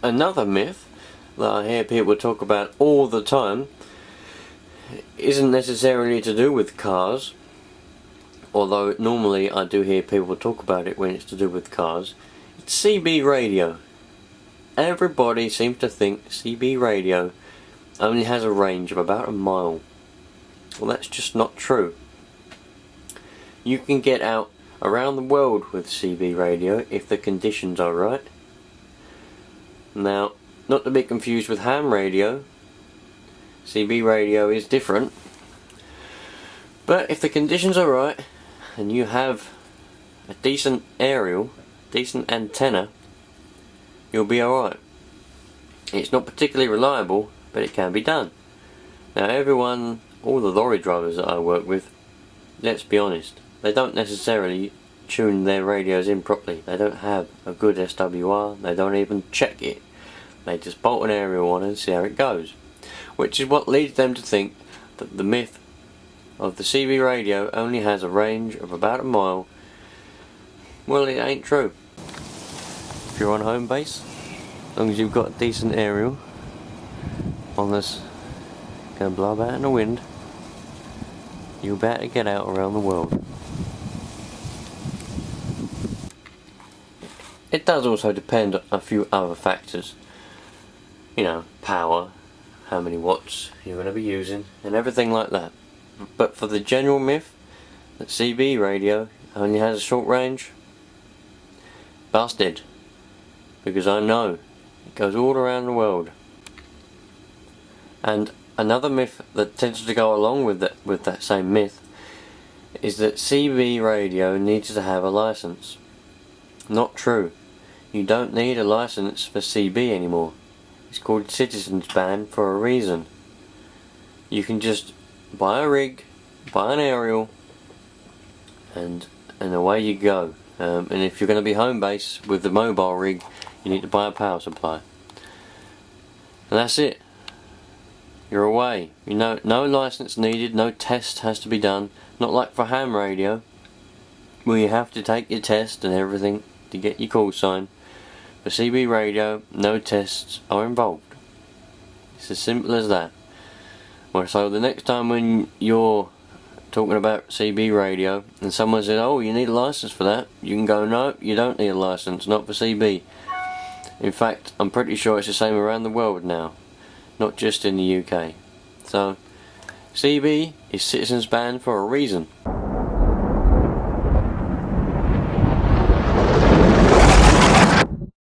another myth that I hear people talk about all the time isn't necessarily to do with cars, although normally I do hear people talk about it when it's to do with cars. It's CB radio. Everybody seems to think CB radio only has a range of about a mile. Well, that's just not true. You can get out around the world with CB radio if the conditions are right. Now, not to be confused with ham radio. CB radio is different. But if the conditions are right and you have a decent aerial, decent antenna, you'll be alright. It's not particularly reliable, but it can be done. Now all the lorry drivers that I work with, let's be honest, they don't necessarily tune their radios in properly. They don't have a good SWR, they don't even check it. They just bolt an aerial on and see how it goes. Which is what leads them to think that the myth of the CB radio only has a range of about a mile. Well, it ain't true. If you're on home base, as long as you've got a decent aerial on this, going to blow about in the wind, you'll be able to get out around the world. It does also depend on a few other factors. You know, power, how many watts you're going to be using, and everything like that. But for the general myth that CB radio only has a short range, busted. Because I know it goes all around the world. And another myth that tends to go along with that same myth is that CB radio needs to have a license. Not true. You don't need a license for CB anymore. It's called Citizen's Ban for a reason. You can just buy a rig, buy an aerial, and away you go. And if you're going to be home base with the mobile rig, you need to buy a power supply. And that's it. You're away. You know, no license needed, no test has to be done. Not like for ham radio, where you have to take your test and everything to get your call sign. For CB radio, no tests are involved. It's as simple as that. Well, so the next time when you're talking about CB radio and someone says, oh, you need a license for that, you can go, no, you don't need a license, not for CB. In fact, I'm pretty sure it's the same around the world now, not just in the UK. So, CB is Citizen's Ban for a reason.